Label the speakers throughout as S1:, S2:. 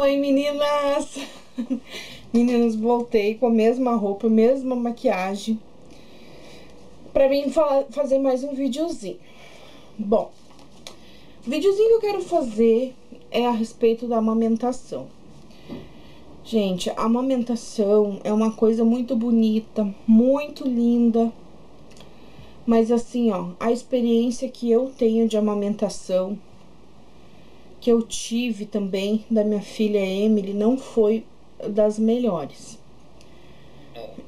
S1: Oi, meninas! Meninas, voltei com a mesma roupa, a mesma maquiagem pra mim fazer mais um videozinho. Bom, o videozinho que eu quero fazer é a respeito da amamentação. Gente, a amamentação é uma coisa muito bonita, muito linda. Mas assim, ó, a experiência que eu tenho de amamentação, que eu tive também da minha filha Emily, não foi das melhores.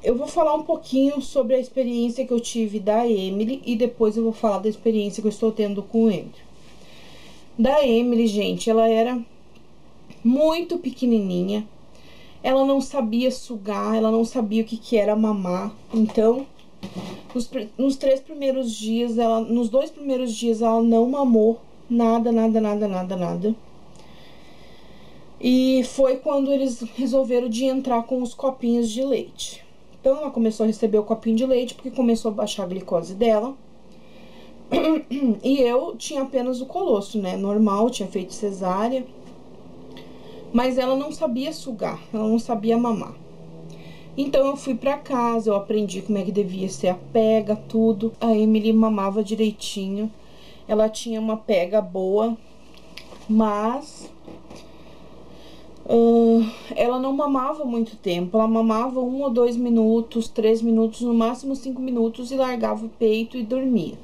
S1: Eu vou falar um pouquinho sobre a experiência que eu tive da Emily e depois eu vou falar da experiência que eu estou tendo com o Andrew. Da Emily, gente, ela era muito pequenininha, ela não sabia sugar, ela não sabia o que era mamar. Então, nos 3 primeiros dias, nos 2 primeiros dias, ela não mamou nada. E foi quando eles resolveram de entrar com os copinhos de leite. Então, ela começou a receber o copinho de leite, porque começou a baixar a glicose dela. E eu tinha apenas o colosso, né? Normal, tinha feito cesárea. Mas ela não sabia sugar, ela não sabia mamar. Então, eu fui pra casa, eu aprendi como é que devia ser a pega, tudo. A Emily mamava direitinho. Ela tinha uma pega boa, mas ela não mamava muito tempo. Ela mamava 1 ou 2 minutos, 3 minutos, no máximo 5 minutos, e largava o peito e dormia.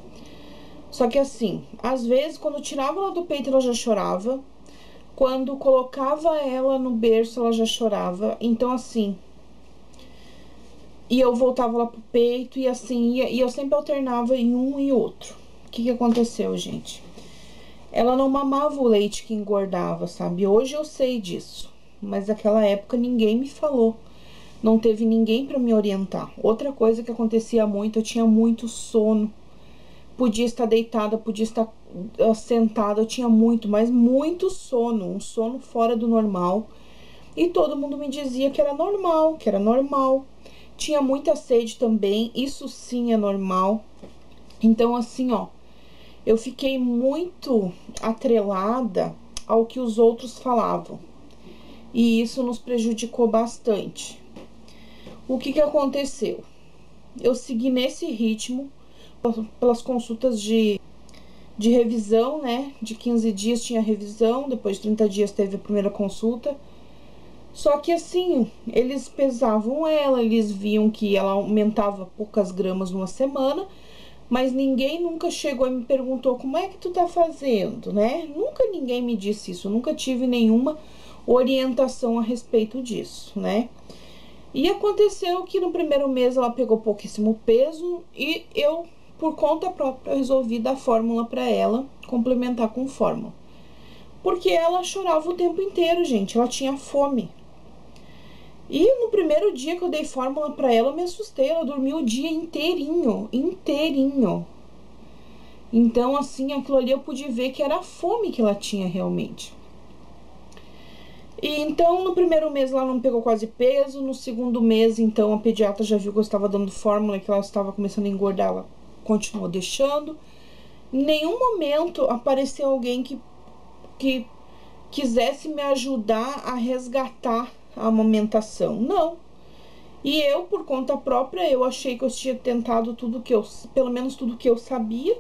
S1: Só que assim, às vezes, quando tirava ela do peito, ela já chorava. Quando colocava ela no berço, ela já chorava. Então, assim, e eu voltava lá pro peito, e assim, e eu sempre alternava em um e outro. O que aconteceu, gente? Ela não mamava o leite que engordava, sabe? Hoje eu sei disso, mas naquela época ninguém me falou. Não teve ninguém pra me orientar. Outra coisa que acontecia muito, eu tinha muito sono. Podia estar deitada, podia estar sentada, eu tinha muito, mas muito sono. Um sono fora do normal. E todo mundo me dizia que era normal, que era normal. Tinha muita sede também, isso sim é normal. Então, assim, ó, eu fiquei muito atrelada ao que os outros falavam. E isso nos prejudicou bastante. O que aconteceu? Eu segui nesse ritmo, pelas consultas de revisão, né? De 15 dias tinha revisão, depois de 30 dias teve a primeira consulta. Só que assim, eles pesavam ela, eles viam que ela aumentava poucas gramas numa semana, mas ninguém nunca chegou e me perguntou como é que tu tá fazendo, né? Nunca ninguém me disse isso, nunca tive nenhuma orientação a respeito disso, né? E aconteceu que no primeiro mês ela pegou pouquíssimo peso e eu, por conta própria, resolvi dar fórmula pra ela, complementar com fórmula. Porque ela chorava o tempo inteiro, gente, ela tinha fome. E no primeiro dia que eu dei fórmula pra ela, eu me assustei, ela dormiu o dia inteirinho. Então, assim, aquilo ali eu pude ver que era a fome que ela tinha realmente. E então, no primeiro mês ela não pegou quase peso, no segundo mês, então, a pediatra já viu que eu estava dando fórmula, que ela estava começando a engordar, ela continuou deixando. Em nenhum momento apareceu alguém que quisesse me ajudar a resgatar a amamentação, não. E eu, por conta própria, eu achei que eu tinha tentado pelo menos tudo que eu sabia.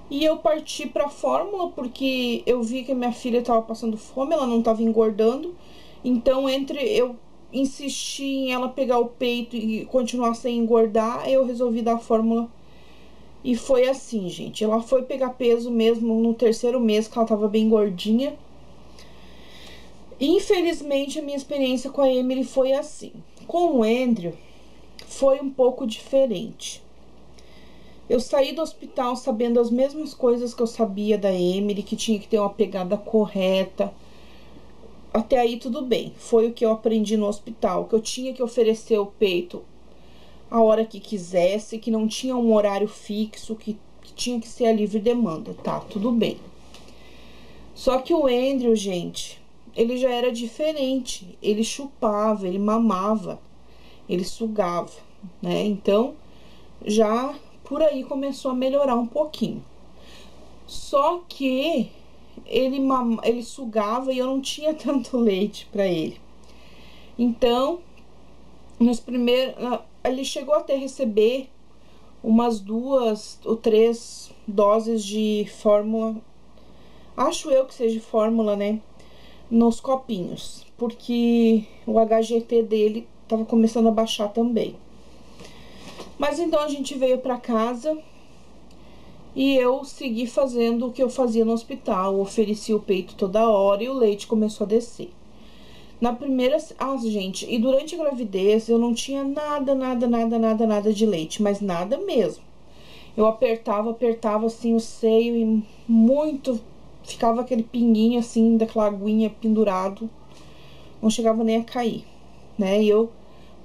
S1: E eu parti pra fórmula, porque eu vi que a minha filha estava passando fome, ela não estava engordando. Então, entre eu insistir em ela pegar o peito e continuar sem engordar, eu resolvi dar a fórmula. E foi assim, gente. Ela foi pegar peso mesmo no terceiro mês, que ela estava bem gordinha. Infelizmente, a minha experiência com a Emily foi assim. Com o Andrew, foi um pouco diferente. Eu saí do hospital sabendo as mesmas coisas que eu sabia da Emily, que tinha que ter uma pegada correta. Até aí tudo bem, foi o que eu aprendi no hospital, que eu tinha que oferecer o peito a hora que quisesse, que não tinha um horário fixo, que tinha que ser a livre demanda, tá, tudo bem. Só que o Andrew, gente, ele já era diferente, ele chupava, ele mamava, ele sugava, né, então já por aí começou a melhorar um pouquinho. Só que ele sugava e eu não tinha tanto leite pra ele. Então, nos primeiros, ele chegou até receber umas 2 ou 3 doses de fórmula, acho eu que seja fórmula, né, nos copinhos, porque o HGT dele tava começando a baixar também. Mas então a gente veio pra casa e eu segui fazendo o que eu fazia no hospital, ofereci o peito toda hora e o leite começou a descer. Na primeira... Ah, gente, e durante a gravidez eu não tinha nada de leite, mas nada mesmo. Eu apertava assim o seio e muito... Ficava aquele pinguinho assim, daquela aguinha pendurado. Não chegava nem a cair, né? E eu,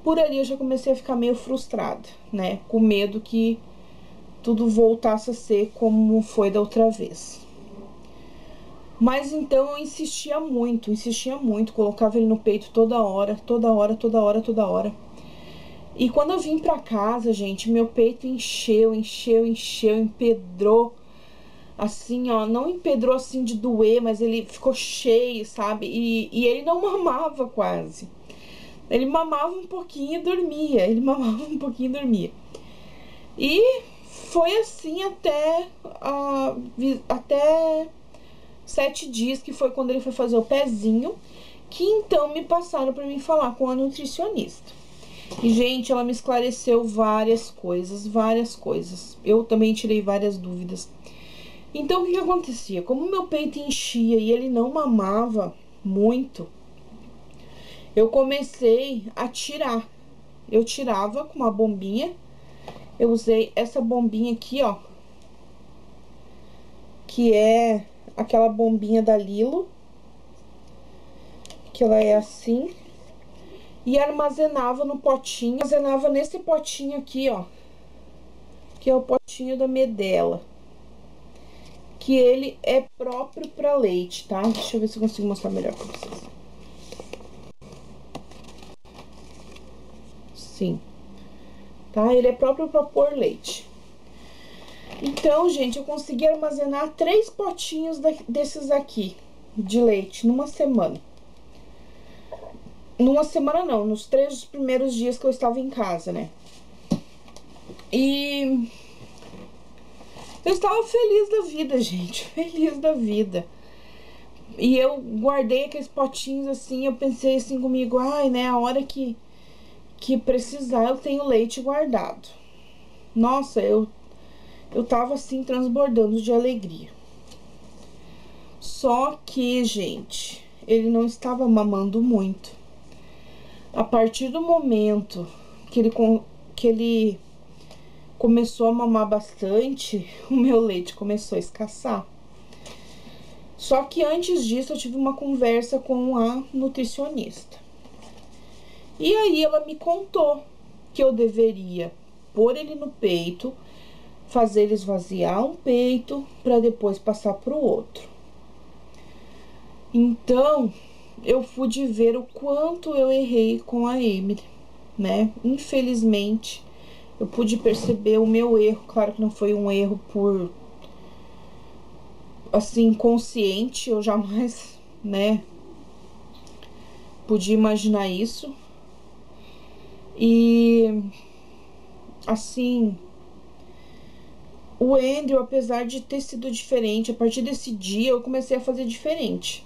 S1: por ali, eu já comecei a ficar meio frustrada, né? Com medo que tudo voltasse a ser como foi da outra vez. Mas então eu insistia muito, colocava ele no peito toda hora. E quando eu vim pra casa, gente, meu peito encheu, empedrou, assim, ó, não empedrou assim de doer, mas ele ficou cheio, sabe? E ele não mamava quase. Ele mamava um pouquinho e dormia, E foi assim até 7 dias, que foi quando ele foi fazer o pezinho, que então me passaram pra mim falar com a nutricionista. E, gente, ela me esclareceu várias coisas. Eu também tirei várias dúvidas. Então, o que acontecia? Como meu peito enchia e ele não mamava muito, eu comecei a tirar. Eu tirava com uma bombinha. Eu usei essa bombinha aqui, ó, que é aquela bombinha da Lilo, que ela é assim, e armazenava no potinho, armazenava nesse potinho aqui, ó, que é o potinho da Medela, que ele é próprio para leite, tá? Deixa eu ver se eu consigo mostrar melhor para vocês. Sim, tá? Ele é próprio para pôr leite. Então, gente, eu consegui armazenar 3 potinhos desses aqui de leite numa semana. Numa semana não, nos 3 primeiros dias que eu estava em casa, né? E eu estava feliz da vida, gente, feliz da vida. E eu guardei aqueles potinhos assim, eu pensei assim comigo, ai, né, a hora que precisar eu tenho leite guardado. Nossa, eu tava assim transbordando de alegria. Só que, gente, ele não estava mamando muito. A partir do momento que ele começou a mamar bastante, o meu leite começou a escassar. Só que antes disso eu tive uma conversa com a nutricionista. E aí ela me contou que eu deveria pôr ele no peito, fazer ele esvaziar um peito para depois passar pro outro. Então, eu pude ver o quanto eu errei com a Emily, né? Infelizmente, eu pude perceber o meu erro. Claro que não foi um erro por, assim, consciente. Eu jamais, né, podia imaginar isso. E, assim, o Andrew, apesar de ter sido diferente, a partir desse dia eu comecei a fazer diferente.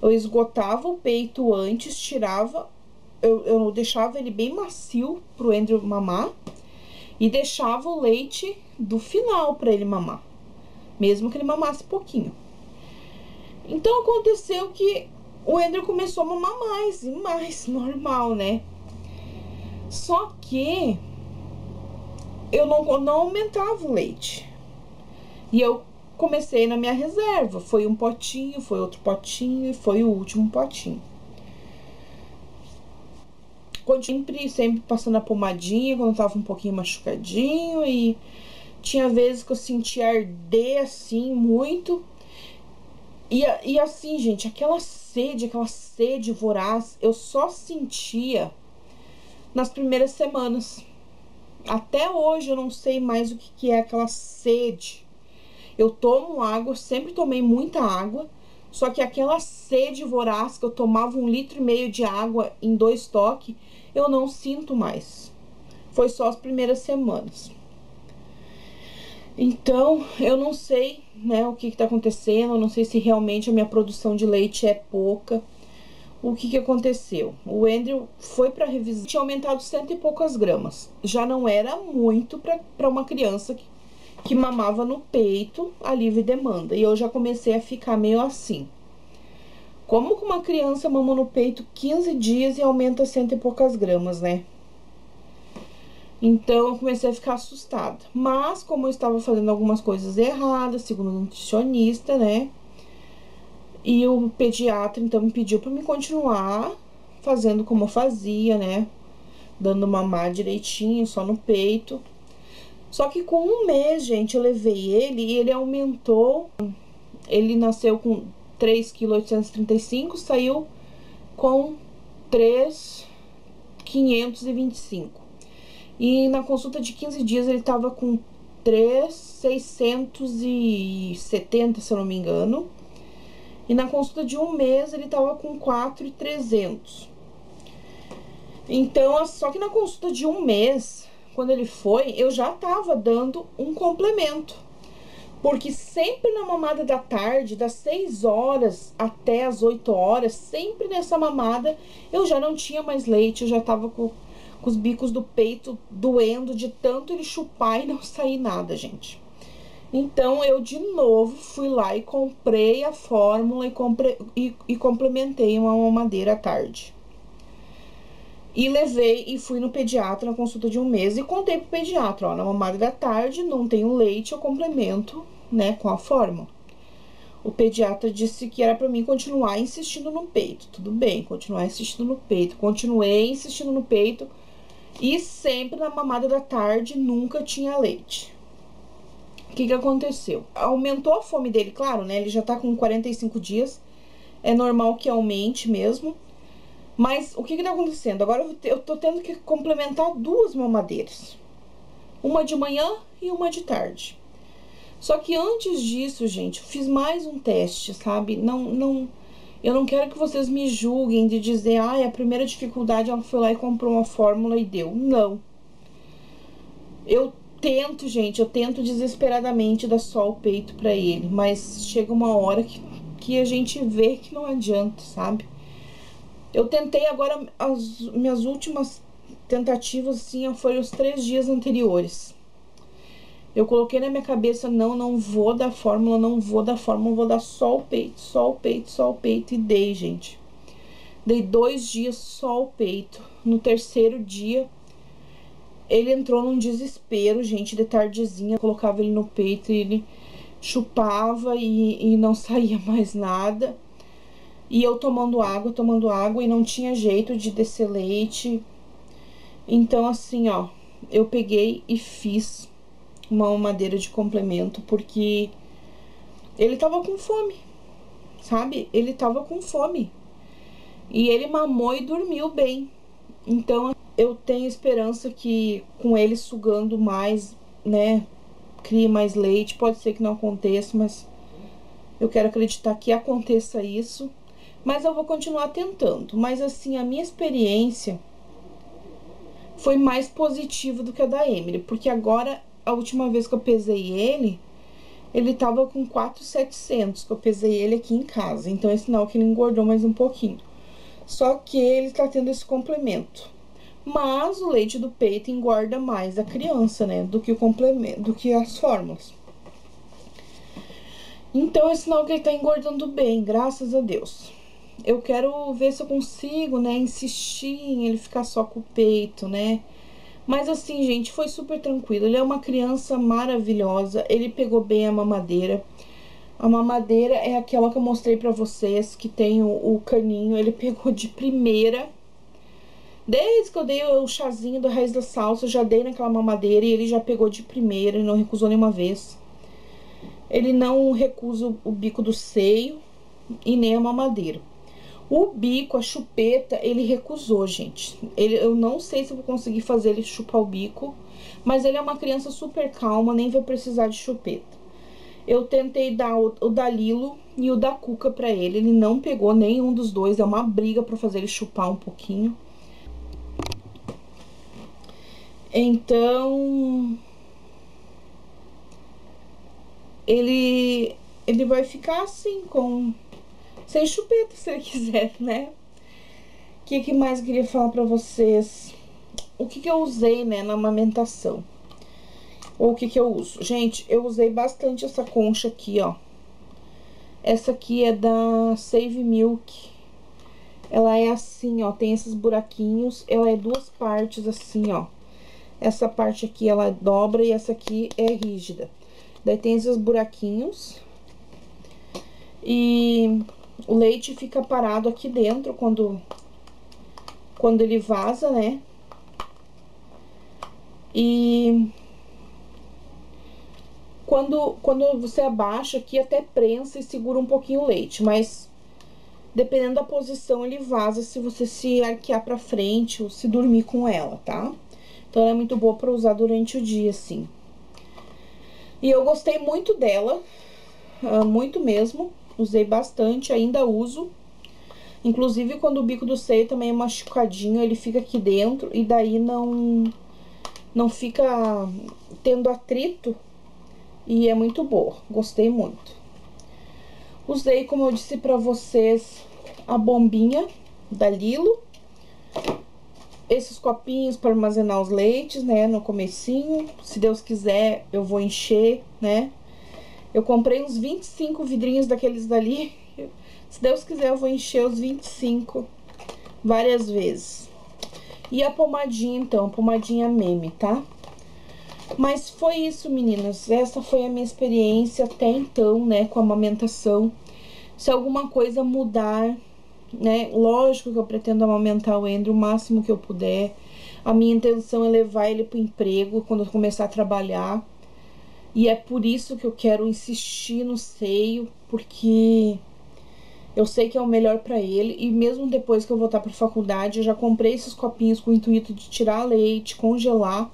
S1: Eu esgotava o peito antes, tirava, eu deixava ele bem macio pro Andrew mamar e deixava o leite do final pra ele mamar, mesmo que ele mamasse pouquinho. Então aconteceu que o Andrew começou a mamar mais e mais, normal, né? Só que eu não aumentava o leite. E eu comecei na minha reserva. Foi um potinho, foi outro potinho e foi o último potinho. Sempre passando a pomadinha quando tava um pouquinho machucadinho. E tinha vezes que eu sentia arder assim muito. E assim, gente, aquela sede voraz, eu só sentia nas primeiras semanas. Até hoje eu não sei mais o que é aquela sede. Eu tomo água, sempre tomei muita água, Só que aquela sede voraz que eu tomava 1,5 litro de água em 2 toques, eu não sinto mais. Foi só as primeiras semanas. Então, eu não sei, né, o que tá acontecendo, eu não sei se realmente a minha produção de leite é pouca. O que aconteceu? O Andrew foi pra revisão, tinha aumentado 100 e poucas gramas. Já não era muito pra uma criança que mamava no peito a livre demanda. E eu já comecei a ficar meio assim. Como que uma criança mama no peito 15 dias e aumenta 100 e poucas gramas, né? Então, eu comecei a ficar assustada. Mas, como eu estava fazendo algumas coisas erradas, segundo o nutricionista, né? E o pediatra, então, me pediu para me continuar fazendo como eu fazia, né? Dando mamar direitinho, só no peito. Só que com 1 mês, gente, eu levei ele e ele aumentou. Ele nasceu com 3,835 kg, saiu com 3,525. E na consulta de 15 dias ele tava com 3,670, se eu não me engano. E na consulta de 1 mês ele tava com 4,300. Então, só que na consulta de 1 mês, quando ele foi, eu já tava dando um complemento. Porque sempre na mamada da tarde, das 6 horas até as 8 horas, sempre nessa mamada, eu já não tinha mais leite, eu já tava com os bicos do peito doendo de tanto ele chupar e não sair nada, gente. Então, eu de novo fui lá e comprei a fórmula e complementei uma mamadeira à tarde. E levei e fui no pediatra na consulta de 1 mês e contei pro pediatra, ó, na mamada da tarde não tenho leite, eu complemento, né, com a fórmula. O pediatra disse que era pra mim continuar insistindo no peito. Tudo bem, continuar insistindo no peito. Continuei insistindo no peito. E sempre na mamada da tarde, nunca tinha leite. O que aconteceu? Aumentou a fome dele, claro, né? Ele já tá com 45 dias. É normal que aumente mesmo. Mas o que tá acontecendo? Agora eu tô tendo que complementar 2 mamadeiras. Uma de manhã e uma de tarde. Só que antes disso, gente, eu fiz mais um teste, sabe? Eu não quero que vocês me julguem de dizer, ai, a primeira dificuldade ela foi lá e comprou uma fórmula e deu. Não. Eu tento, gente, eu tento desesperadamente dar só o peito pra ele, mas chega uma hora que a gente vê que não adianta, sabe? Eu tentei agora, as minhas últimas tentativas, assim, foram os 3 dias anteriores. Eu coloquei na minha cabeça, não vou dar fórmula, vou dar só o peito, só o peito, só o peito. E dei, gente. Dei 2 dias só o peito. No 3º dia, ele entrou num desespero, gente, de tardezinha. Eu colocava ele no peito e ele chupava e não saía mais nada. E eu tomando água e não tinha jeito de descer leite. Então, assim, ó, eu peguei e fiz uma mamadeira de complemento, porque ele tava com fome, sabe? Ele tava com fome. E ele mamou e dormiu bem. Então, eu tenho esperança que com ele sugando mais, né, crie mais leite. Pode ser que não aconteça, mas eu quero acreditar que aconteça isso. Mas eu vou continuar tentando. Mas assim, a minha experiência foi mais positiva do que a da Emily, porque agora, a última vez que eu pesei ele tava com 4,700, que eu pesei ele aqui em casa. Então, é sinal que ele engordou mais um pouquinho. Só que ele tá tendo esse complemento. Mas o leite do peito engorda mais a criança, né? Do que o complemento, do que as fórmulas. Então, é sinal que ele tá engordando bem, graças a Deus. Eu quero ver se eu consigo, né, insistir em ele ficar só com o peito, né? Mas assim, gente, foi super tranquilo. Ele é uma criança maravilhosa. Ele pegou bem a mamadeira. A mamadeira é aquela que eu mostrei pra vocês, que tem o caninho. Ele pegou de primeira. Desde que eu dei o chazinho da raiz da salsa, eu já dei naquela mamadeira e ele já pegou de primeira. Ele não recusou nenhuma vez. Ele não recusa o bico do seio e nem a mamadeira. O bico, a chupeta, ele recusou, gente. Eu não sei se eu vou conseguir fazer ele chupar o bico, mas ele é uma criança super calma, nem vai precisar de chupeta. Eu tentei dar o da Lilo e o da Cuca pra ele. Ele não pegou nenhum dos dois. É uma briga pra fazer ele chupar um pouquinho. Então... Ele vai ficar assim, sem chupeta, se ele quiser, né? O que mais eu queria falar pra vocês? O que eu usei, né, na amamentação? Ou o que eu uso? Gente, eu usei bastante essa concha aqui, ó. Essa aqui é da Save Milk. Ela é assim, ó, tem esses buraquinhos. Ela é duas partes assim, ó. Essa parte aqui, ela dobra e essa aqui é rígida. Daí tem esses buraquinhos. E o leite fica parado aqui dentro quando ele vaza, né? E quando você abaixa aqui, até prensa e segura um pouquinho o leite, mas dependendo da posição, ele vaza se você se arquear pra frente ou se dormir com ela, tá? Então, ela é muito boa pra usar durante o dia, assim. E eu gostei muito dela, muito mesmo. Usei bastante, ainda uso. Inclusive, quando o bico do seio também é machucadinho, ele fica aqui dentro e daí não fica tendo atrito. E é muito boa, gostei muito. Usei, como eu disse pra vocês, a bombinha da Lilo. Esses copinhos para armazenar os leites, né, no comecinho. Se Deus quiser, eu vou encher, né. Eu comprei uns 25 vidrinhos daqueles dali. Se Deus quiser, eu vou encher os 25 várias vezes. E a pomadinha, então, a pomadinha meme, tá? Mas foi isso, meninas. Essa foi a minha experiência até então, né, com a amamentação. Se alguma coisa mudar, né, lógico que eu pretendo amamentar o Andrew o máximo que eu puder. A minha intenção é levar ele pro emprego quando eu começar a trabalhar. E é por isso que eu quero insistir no seio, porque eu sei que é o melhor pra ele. E mesmo depois que eu voltar pra faculdade, eu já comprei esses copinhos com o intuito de tirar leite, congelar,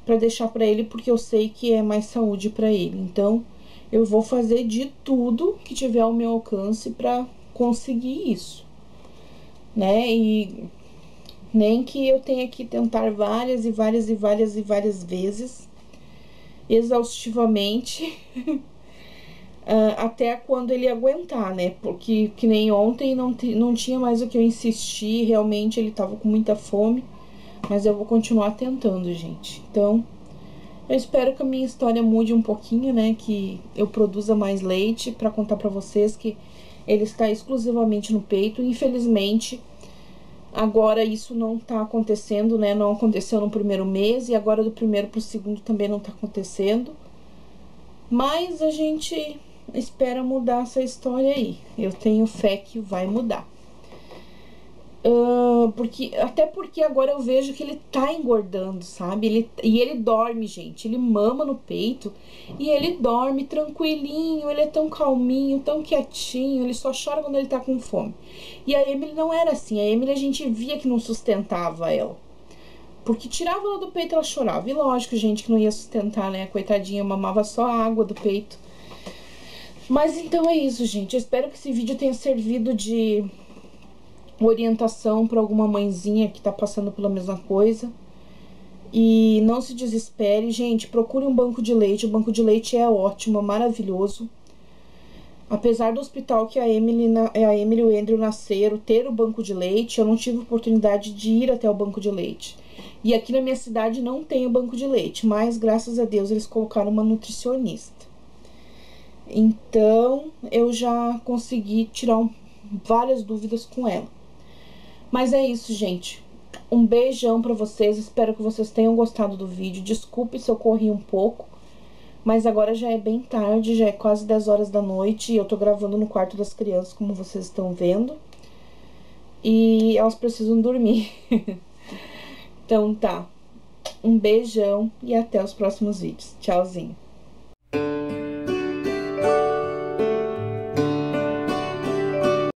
S1: pra deixar pra ele, porque eu sei que é mais saúde pra ele. Então, eu vou fazer de tudo que tiver ao meu alcance pra conseguir isso, né? E nem que eu tenha que tentar várias e várias e várias e várias vezes, exaustivamente, até quando ele aguentar, né? Porque que nem ontem não tinha mais o que eu insistir, realmente ele tava com muita fome, mas eu vou continuar tentando, gente. Então, eu espero que a minha história mude um pouquinho, né? Que eu produza mais leite pra contar pra vocês que ele está exclusivamente no peito. Infelizmente, agora isso não tá acontecendo, né? Não aconteceu no primeiro mês e agora do primeiro pro segundo também não tá acontecendo. Mas a gente espera mudar essa história aí. Eu tenho fé que vai mudar. Até porque agora eu vejo que ele tá engordando, sabe? Ele dorme, gente. Ele mama no peito e ele dorme tranquilinho. Ele é tão calminho, tão quietinho. Ele só chora quando ele tá com fome. E a Emily não era assim. A Emily a gente via que não sustentava ela. Porque tirava ela do peito, ela chorava. E lógico, gente, que não ia sustentar, né? Coitadinha, mamava só a água do peito. Mas então é isso, gente. Eu espero que esse vídeo tenha servido de orientação para alguma mãezinha que tá passando pela mesma coisa. E não se desespere, gente. Procure um banco de leite. O banco de leite é ótimo, é maravilhoso. Apesar do hospital que a Emily e o Andrew nasceram, ter o banco de leite, eu não tive oportunidade de ir até o banco de leite. E aqui na minha cidade não tem o banco de leite, mas graças a Deus eles colocaram uma nutricionista. Então, eu já consegui tirar várias dúvidas com ela. Mas é isso, gente. Um beijão pra vocês. Espero que vocês tenham gostado do vídeo. Desculpe se eu corri um pouco, mas agora já é bem tarde, já é quase 10 horas da noite. E eu tô gravando no quarto das crianças, como vocês estão vendo. E elas precisam dormir. Então tá. Um beijão e até os próximos vídeos. Tchauzinho.